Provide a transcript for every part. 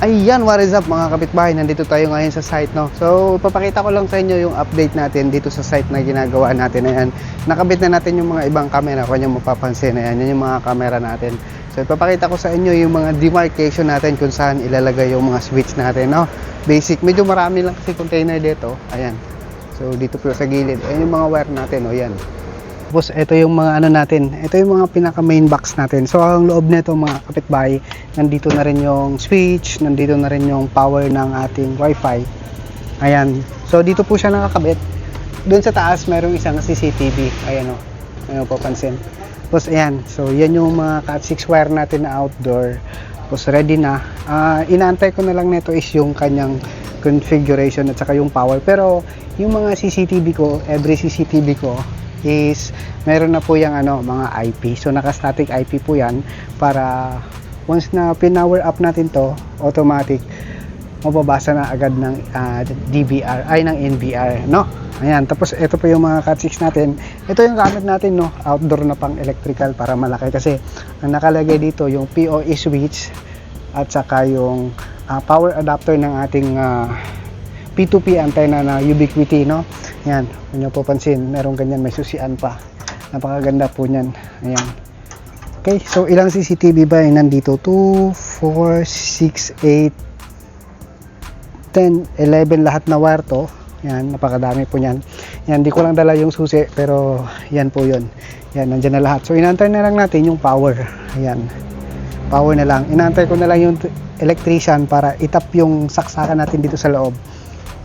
Ayan, what is up mga kapitbahay, nandito tayo ngayon sa site, no? So, ipapakita ko lang sa inyo yung update natin dito sa site na ginagawa natin. Ayan, nakabit na natin yung mga ibang camera, kung nyo mapapansin. Ayan, yun yung mga camera natin. So, ipapakita ko sa inyo yung mga demarcation natin kung saan ilalagay yung mga switch natin, no? Basic, medyo marami lang kasi container dito. Ayan, so dito po sa gilid. Ayan yung mga wire natin, o yan. Tapos ito yung mga ano natin, ito yung mga pinaka main box natin. So ang loob nito mga kapitbahay, nandito na rin yung switch, nandito na rin yung power ng ating wifi. Ayan, so dito po siya nakakabit. Doon sa taas merong isang CCTV. Ayan o, ano po pansin. Tapos ayan, so yan yung mga Cat6 wire natin na outdoor. Tapos ready na. Inaantay ko na lang nito is yung kanyang configuration at saka yung power. Pero yung mga CCTV ko, every CCTV ko is meron na po yung mga IP. So naka-static IP po yan para once na pinower up natin to, automatic mababasa na agad ng DVR ay ng NVR, no? Ayan, tapos ito po yung mga Cat6 natin. Ito yung gamit natin, no, outdoor na pang electrical para malaki kasi ang nakalagay dito yung PoE switch at saka yung power adapter ng ating P2P antenna na Ubiquiti, no? Yan, kung nyo po pansin, meron ganyan, may susian pa. Napakaganda po niyan. Ayan. Okay, so ilang CCTV ba yung nandito? 2, 4, 6, 8, 10, 11 lahat na wire to. Yan, napakadami po niyan. Yan, di ko lang dala yung susi, pero yan po yun. Yan, nandyan na lahat. So, inantay na lang natin yung power. Ayan. Power na lang. Inantay ko na lang yung electrician para itap yung saksakan natin dito sa loob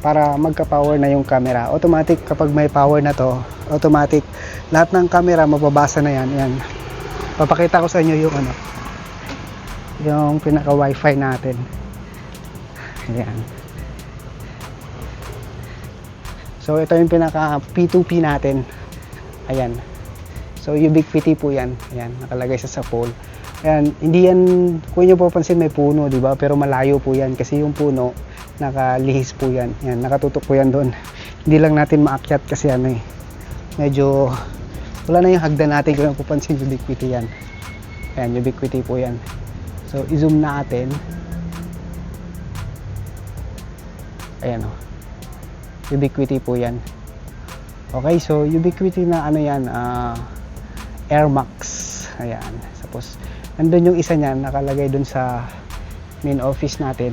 para magka-power na yung camera. Automatic kapag may power na to, automatic lahat ng camera mababasa na yan. Yan. Papakita ko sa inyo yung yung pinaka wifi natin. Ayan. So ito yung pinaka P2P natin. Ayan. So Ubiquiti po yan. Ayan, nakalagay sa pole. Ayan, hindi yan, kung nyo papansin may puno, di ba? Pero malayo po yan kasi yung puno nakalihis po yan. Yan, nakatutok po yan doon. Hindi lang natin maakyat kasi medyo wala na yung hagdan natin kung napapansin. Ubiquiti yan. Ayan, Ubiquiti po yan. So i-zoom natin. Ayan o. Ubiquiti po yan. Okay, so Ubiquiti na yan, Air Max. Ayan. Tapos nandun yung isa niyan nakalagay dun sa main office natin.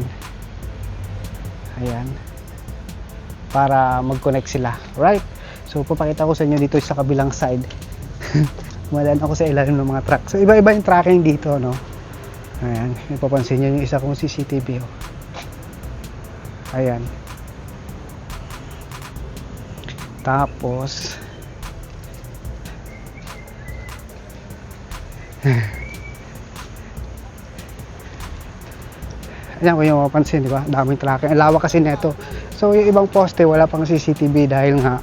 Ayan, para mag-connect sila. Right, so papakita ko sa inyo dito sa kabilang side. Malan ako sa ilalim ng mga truck. So iba-iba yung tracking dito, no? Ayan, ipapansin nyo yung isa kong CCTV, oh. Ayan. Tapos ayan, kung yung mapansin, di ba? Daming tracking. Ang lawak kasi nito. So, yung ibang poste, wala pang CCTV dahil nga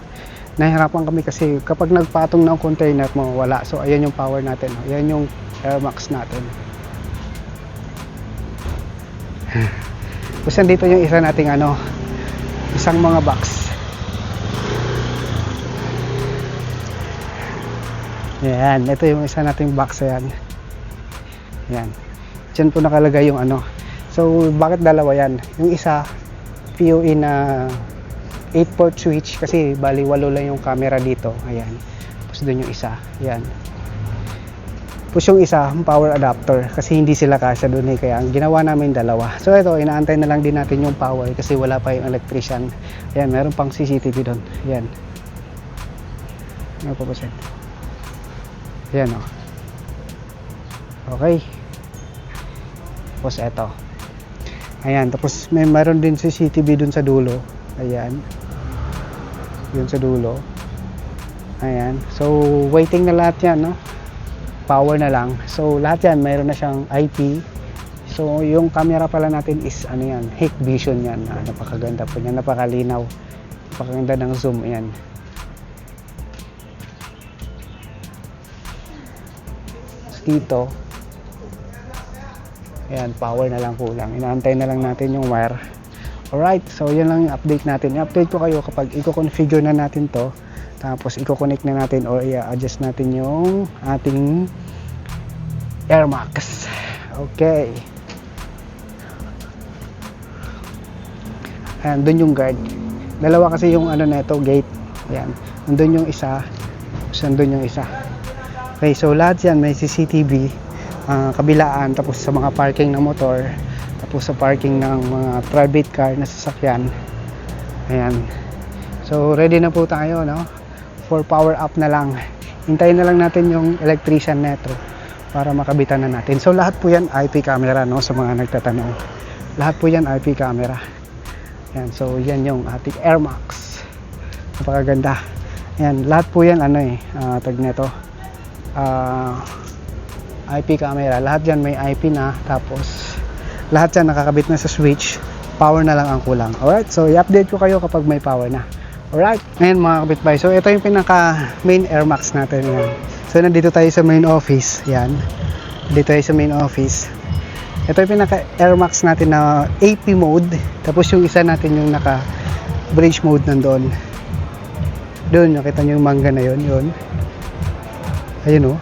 nahihirapan kami kasi kapag nagpatong ng container mo, wala. So, ayan yung power natin. Ayan yung Air Max natin. Tapos, dito yung isa nating isang mga box. Ayan, ito yung isa nating box. Ayan. Ayan. Diyan po nakalagay yung So, bakit dalawa yan? Yung isa, PoE na 8-port switch kasi bali 8 lang yung camera dito. Ayan. Tapos doon yung isa. Ayan. Tapos yung isa, power adapter kasi hindi sila kasya doon kaya ang ginawa namin dalawa. So, ito, inaantay na lang din natin yung power kasi wala pa yung electrician. Ayan, meron pang CCTV doon. Ayan. Ano po po siya? Ayan, o. Okay. Tapos, ito. Ayan, tapos mayroon din CCTV dun sa dulo. Ayan. Yun sa dulo. Ayan. So, waiting na lahat yan, no? Power na lang. So, lahat yan, mayroon na siyang IP. So, yung camera pala natin is, yan, Hikvision yan. Napakaganda po yan, napakalinaw. Napakaganda ng zoom, yan. Dito, ayan, power na lang po lang. Inaantay na lang natin yung wire. Alright, so yan lang yung update natin. I-update ko kayo kapag i-configure na natin to. Tapos i-connect na natin or i-adjust natin yung ating Air Max. Okay. Ayan, doon yung guard. Dalawa kasi yung ano na ito, gate. Ayan, nandun yung isa, tapos nandun yung isa. Okay, so lahat yan may CCTV, kabilaan, tapos sa mga parking ng motor, tapos sa parking ng mga private car na sasakyan. Ayan. So ready na po tayo, no? For power up na lang. Hintayin na lang natin yung electrician neto para makabitan na natin. So lahat po yan IP camera, no? Sa mga nagtatanong. Lahat po yan IP camera. Yan, so yan yung ating Air Max. Napakaganda. Yan, lahat po yan ano tag nito. IP camera. Lahat yan may IP na, tapos lahat yan nakakabit na sa switch. Power na lang ang kulang. Alright, so i-update ko kayo kapag may power na. Alright, ngayon mga kapitbahay. So ito yung pinaka main Air Max natin. Yan. So nandito tayo sa main office. Yan. Dito tayo sa main office. Ito yung pinaka Air Max natin na AP mode. Tapos yung isa natin yung naka bridge mode nandoon. Doon, nakita nyo yung mangga na yun. Yun. Ayun o.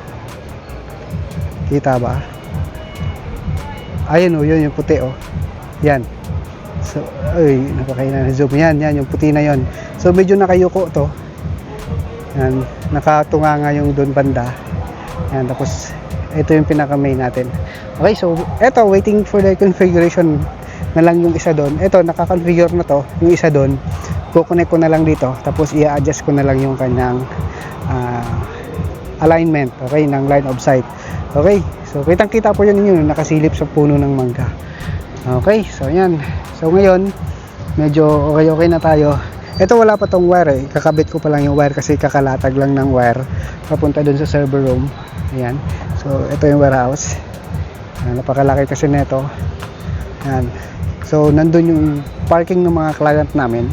Kita ba? Ayun o, yun yung puti o. Yan. So, ay, napakaina na zoom. Yan, yung puti na yun. So medyo nakayuko to. Yan, nakatunga nga yung doon banda. Yan, tapos ito yung pinaka main natin. Okay, so ito waiting for the configuration na lang yung isa doon. Ito naka-configure na to, yung isa doon. Kukonek ko na lang dito, tapos i-adjust ko na lang yung kanyang alignment, okay, ng line of sight. Okay, so kitang-kita po yun ninyo nakasilip sa puno ng mangga. Okay, so yan. So ngayon, medyo okay na tayo. Ito wala pa tong wire kakabit ko pa lang yung wire kasi kakalatag lang ng wire papunta dun sa server room. Ayan, so ito yung warehouse. Napakalaki kasi neto. Ayan. So nandun yung parking ng mga client namin,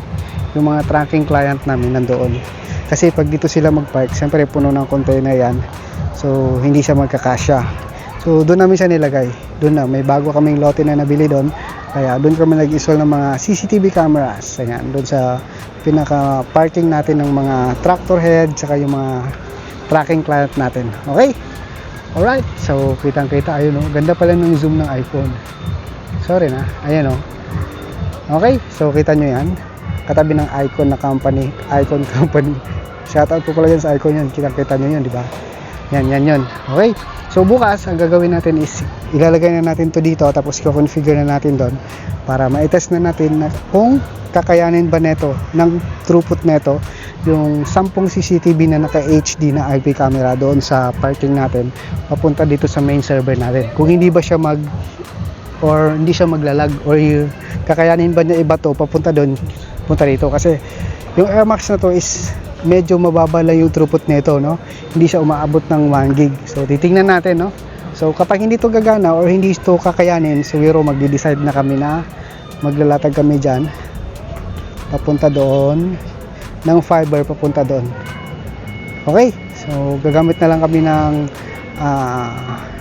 yung mga tracking client namin nandoon. Kasi pag dito sila mag-park, siyempre puno ng container yan. So hindi siya magkakasya. So doon namin siya nilagay. Doon na, may bago kaming lote na nabili doon. Kaya doon kami nag-install ng mga CCTV cameras. Ayan, doon sa pinaka parking natin ng mga tractor head, saka yung mga tracking client natin. Okay? Alright, so kitang-kita, ayun o. Ganda pala ng zoom ng iPhone. Sorry na, ayan o. Okay, so kita nyo yan. Katabi ng icon na company, icon company. Shoutout po pala yan sa icon yan. Kitang-kita nyo yun, di ba? Yan yun. Okay, so bukas, ang gagawin natin is ilalagay na natin to dito, tapos i-configure na natin doon para ma-test na natin na kung kakayanin ba neto ng throughput neto yung 10 CCTV na naka HD na IP camera doon sa parking natin papunta dito sa main server natin. Kung hindi ba siya or hindi siya maglalag, or kakayanin ba niya iba to papunta doon, punta dito, kasi yung Air Max na to is medyo mababa lang yung throughput nito, no? Hindi siya umaabot ng 1 gig. So titingnan natin, no? So kapag hindi to gagana or hindi to kakayanin, siguro magde-decide na kami na maglalatag kami diyan papunta doon ng fiber papunta doon. Okay, so gagamit na lang kami ng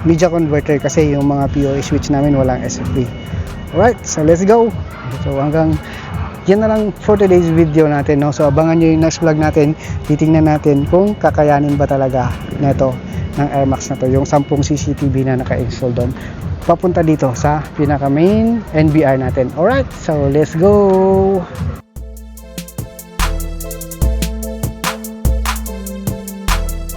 media converter kasi yung mga POA switch namin walang SFP. Alright, so let's go. So hanggang yan na lang for today's video natin, no? So abangan nyo yung next vlog natin. Titingnan natin kung kakayanin ba talaga neto ng Air Max na to, yung 10 CCTV na naka-install doon papunta dito sa pinaka main NBR natin. Alright, so let's go.